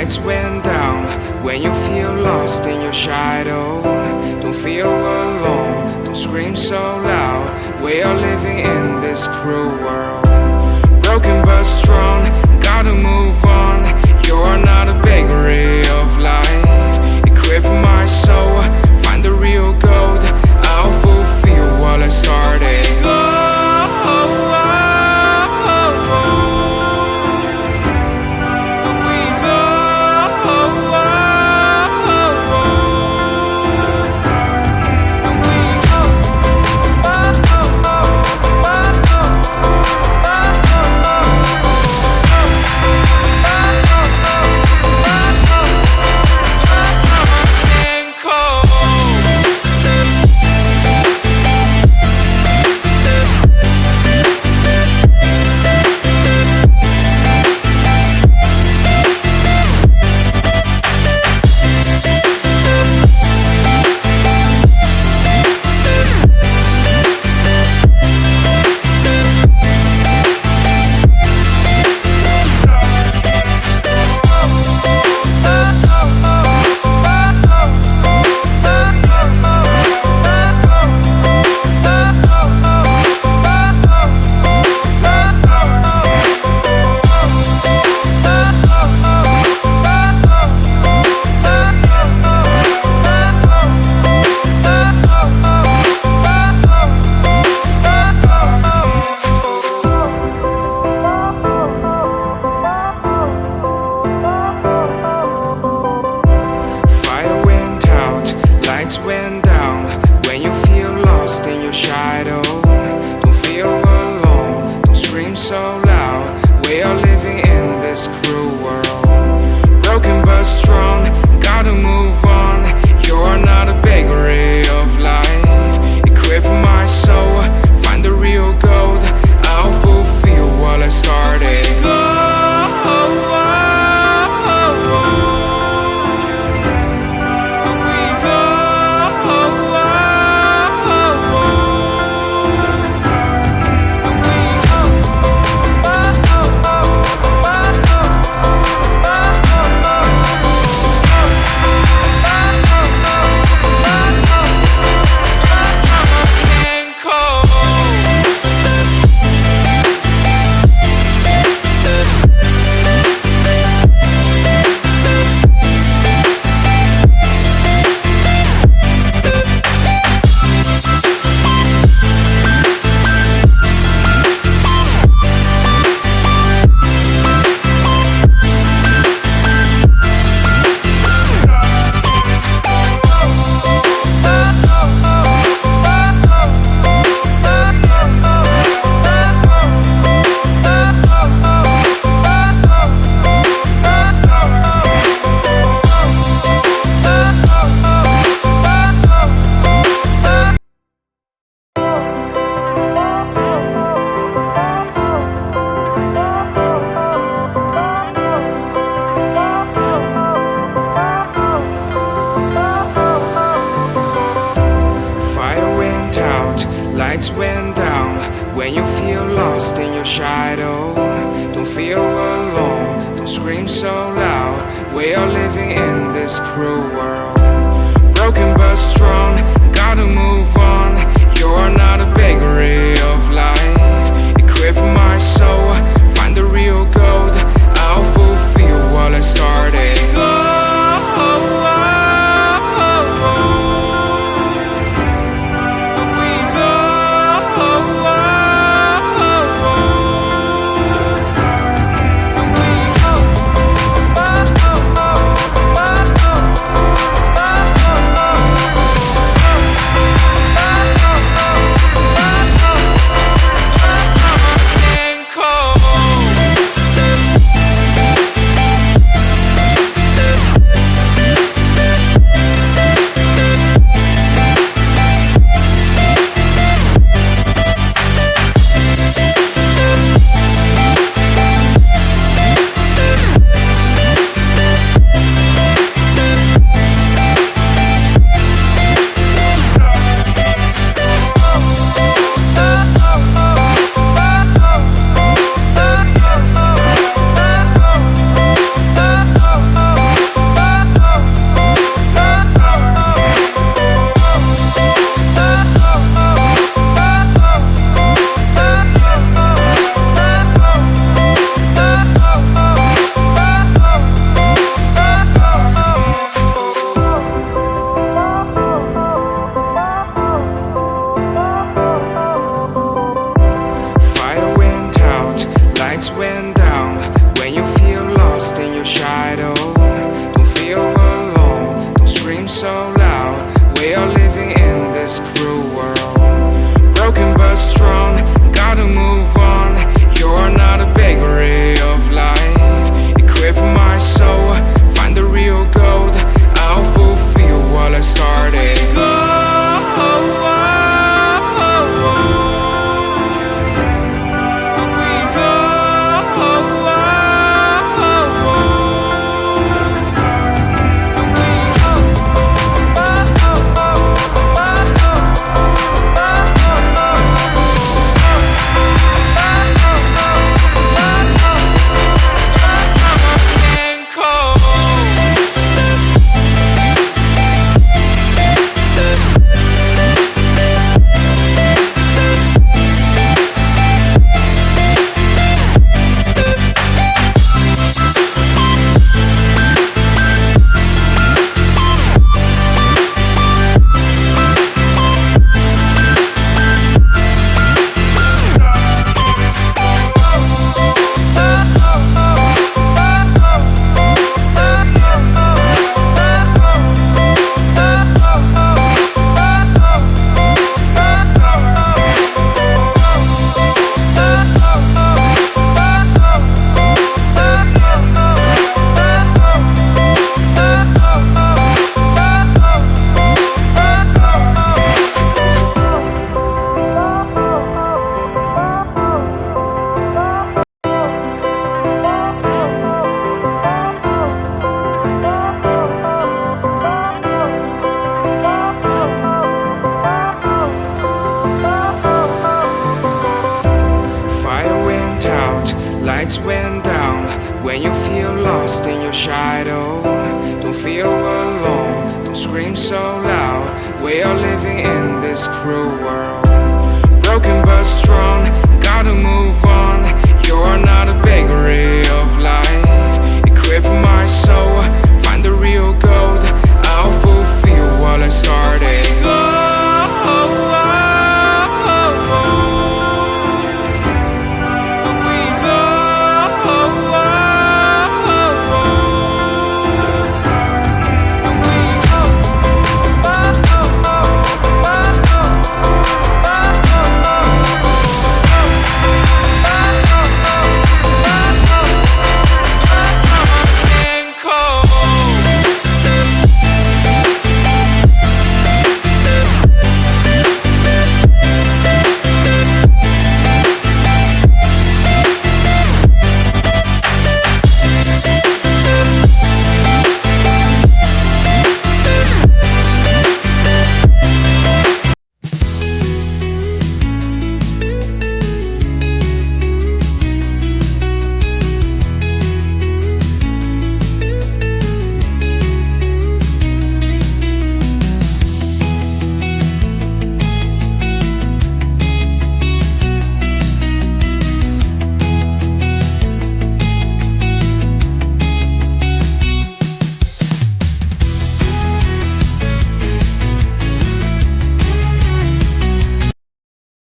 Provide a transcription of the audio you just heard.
lights went down. When you feel lost in your shadow, don't feel alone, don't scream so loud. We are living in this cruel world, broken but strong, gotta move on. You're not a bakery of life, equip my soul, find the real gold. I'll fulfill what I started. Went down. When you feel lost in your shadow, don't feel alone, don't scream so loud. We are living in this cruel world, broken but strong, gotta move on. You're not a bakery of life, equip my soul, find the real gold. I'll fulfill what I started. Lights went down. When you feel lost in your shadow, don't feel alone, don't scream so loud. We are living in this cruel world, broken but strong, gotta move on. You're not a bakery of life, equip my soul, find the real gold. I'll fulfill what I started. shadow. Don't feel alone, don't scream so loud. We are living in this cruel world. Broken but strong, gotta move on. You're not a bakery of life. Equip my